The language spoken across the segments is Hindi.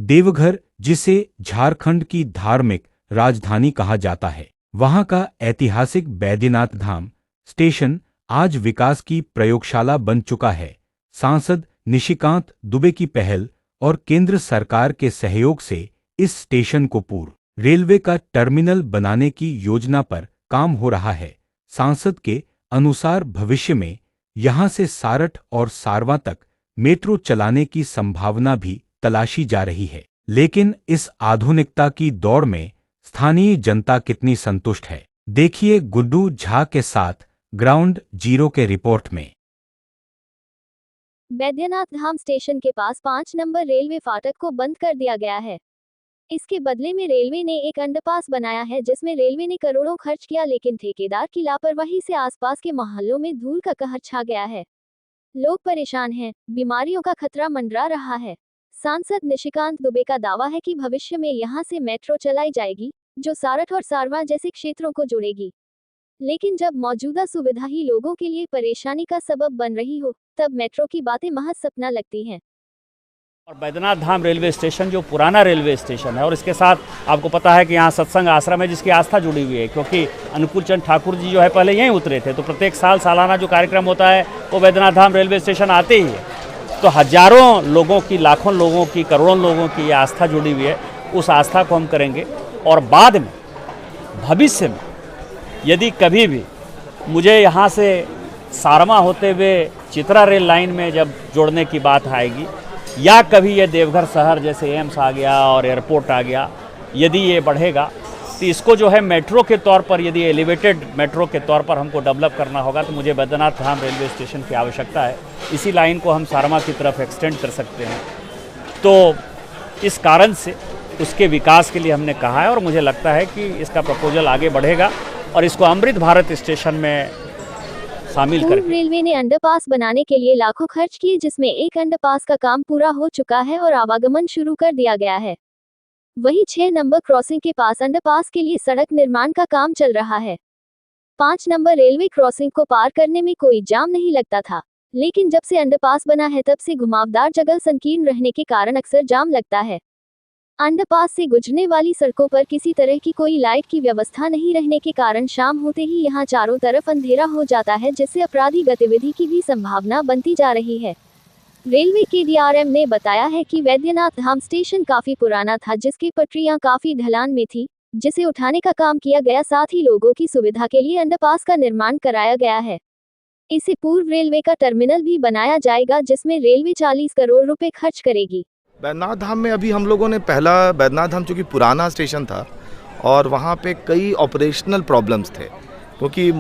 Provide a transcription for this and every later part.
देवघर, जिसे झारखंड की धार्मिक राजधानी कहा जाता है, वहां का ऐतिहासिक बैद्यनाथ धाम स्टेशन आज विकास की प्रयोगशाला बन चुका है। सांसद निशिकांत दुबे की पहल और केंद्र सरकार के सहयोग से इस स्टेशन को पूर्व रेलवे का टर्मिनल बनाने की योजना पर काम हो रहा है। सांसद के अनुसार भविष्य में यहां से सारठ और सारवा तक मेट्रो चलाने की संभावना भी तलाशी जा रही है। लेकिन इस आधुनिकता की दौड़ में स्थानीय जनता कितनी संतुष्ट है, देखिए गुड्डू झा के साथ ग्राउंड जीरो के रिपोर्ट में। बैद्यनाथ धाम स्टेशन के पास 5 नंबर रेलवे फाटक को बंद कर दिया गया है। इसके बदले में रेलवे ने एक अंडरपास बनाया है, जिसमें रेलवे ने करोड़ों खर्च किया, लेकिन ठेकेदार की लापरवाही से आसपास के मोहल्लों में धूल का कहर छा गया है। लोग परेशान हैं, बीमारियों का खतरा मंडरा रहा है। सांसद निशिकांत दुबे का दावा है कि भविष्य में यहां से मेट्रो चलाई जाएगी, जो सारठ और सारवा जैसे क्षेत्रों को जोड़ेगी। लेकिन जब मौजूदा सुविधा ही लोगों के लिए परेशानी का सबब बन रही हो, तब मेट्रो की बातें महज सपना लगती हैं। और बैद्यनाथ धाम रेलवे स्टेशन जो पुराना रेलवे स्टेशन है, और इसके साथ आपको पता है कि यहाँ सत्संग आश्रम है जिसकी आस्था जुड़ी हुई है, क्योंकि अनुकूल चंद ठाकुर जी जो है पहले यहीं उतरे थे, तो प्रत्येक साल सालाना जो कार्यक्रम होता है वो बैद्यनाथ धाम रेलवे स्टेशन आते ही है। तो हजारों लोगों की, लाखों लोगों की, करोड़ों लोगों की ये आस्था जुड़ी हुई है। उस आस्था को हम करेंगे, और बाद में भविष्य में यदि कभी भी मुझे यहाँ से सारमा होते हुए चित्रा रेल लाइन में जब जोड़ने की बात आएगी, या कभी ये देवघर शहर जैसे एम्स आ गया और एयरपोर्ट आ गया, यदि ये बढ़ेगा तो इसको जो है मेट्रो के तौर पर, यदि एलिवेटेड मेट्रो के तौर पर हमको डेवलप करना होगा, तो मुझे बैद्यनाथ धाम रेलवे स्टेशन की आवश्यकता है। इसी लाइन को हम सारमा की तरफ एक्सटेंड कर सकते हैं। तो इस कारण से उसके विकास के लिए हमने कहा है, और मुझे लगता है कि इसका प्रपोजल आगे बढ़ेगा और इसको अमृत भारत स्टेशन में शामिल पूर्व करके। रेलवे ने अंडरपास बनाने के लिए लाखों खर्च किए, जिसमें एक अंडरपास का काम पूरा हो चुका है और आवागमन शुरू कर दिया गया है। वहीं 6 नंबर क्रॉसिंग के पास अंडरपास के लिए सड़क निर्माण का काम चल रहा है। 5 नंबर रेलवे क्रॉसिंग को पार करने में कोई जाम नहीं लगता था, लेकिन जब से अंडरपास बना है तब से घुमावदार जगह संकीर्ण रहने के कारण अक्सर जाम लगता है। अंडरपास से गुजरने वाली सड़कों पर किसी तरह की कोई लाइट की व्यवस्था नहीं रहने के कारण शाम होते ही यहां चारों तरफ अंधेरा हो जाता है, जिससे अपराधी गतिविधि की भी संभावना बनती जा रही है। रेलवे के डीआरएम ने बताया है कि बैद्यनाथ धाम स्टेशन काफी पुराना था, जिसकी पटरियां काफी ढलान में थी, जिसे उठाने का काम किया गया। साथ ही लोगों की सुविधा के लिए अंडरपास का निर्माण कराया गया है। इसे पूर्व रेलवे का टर्मिनल भी बनाया जाएगा, जिसमें रेलवे 40 करोड़ रुपए खर्च करेगी। बैद्यनाथ धाम में अभी हम लोगों ने पहला बैद्यनाथ धाम चूँकि पुराना स्टेशन था और वहाँ पे कई ऑपरेशनल प्रॉब्लम्स थे, क्योंकि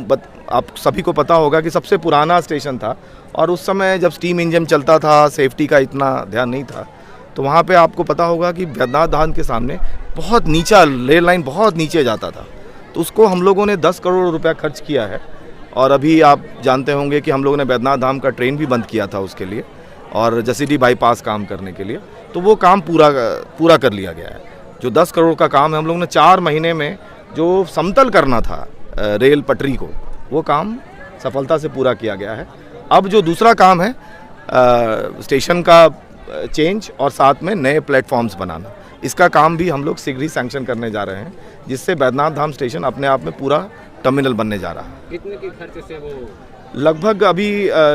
आप सभी को पता होगा कि सबसे पुराना स्टेशन था और उस समय जब स्टीम इंजन चलता था, सेफ्टी का इतना ध्यान नहीं था। तो वहाँ पे आपको पता होगा कि बैद्यनाथ धाम के सामने बहुत नीचा रेल लाइन बहुत नीचे जाता था, तो उसको हम लोगों ने 10 करोड़ रुपया खर्च किया है। और अभी आप जानते होंगे कि हम लोगों ने बैद्यनाथ धाम का ट्रेन भी बंद किया था उसके लिए, और जसीडीह बाईपास काम करने के लिए, तो वो काम पूरा कर लिया गया है। जो 10 करोड़ का काम है, हम लोगों ने 4 महीने में जो समतल करना था रेल पटरी को, वो काम सफलता से पूरा किया गया है। अब जो दूसरा काम है स्टेशन का चेंज और साथ में नए प्लेटफॉर्म्स बनाना, इसका काम भी हम लोग शीघ्र ही सैंक्शन करने जा रहे हैं, जिससे बैद्यनाथ धाम स्टेशन अपने आप में पूरा टर्मिनल बनने जा रहा है। कितने के खर्च से वो लगभग अभी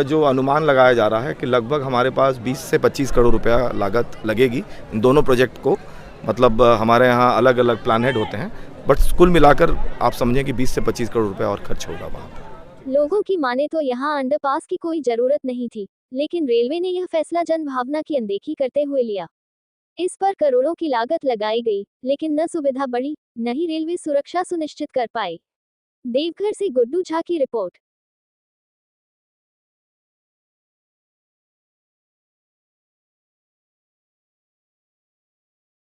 जो अनुमान लगाया जा रहा है कि लगभग हमारे पास 20 से 25 करोड़ रुपया लागत लगेगी इन दोनों प्रोजेक्ट को। मतलब हमारे यहाँ अलग अलग प्लान हेड होते हैं, बट कुल मिलाकर आप समझें कि 20 से 25 करोड़ रुपया और खर्च होगा वहाँ पर। लोगों की माने तो यहाँ अंडरपास की कोई जरूरत नहीं थी, लेकिन रेलवे ने यह फैसला जनभावना की अनदेखी करते हुए लिया। इस पर करोड़ों की लागत लगाई गई, लेकिन न सुविधा बढ़ी, न ही रेलवे सुरक्षा सुनिश्चित कर पाए। देवघर से गुड्डू झा की रिपोर्ट।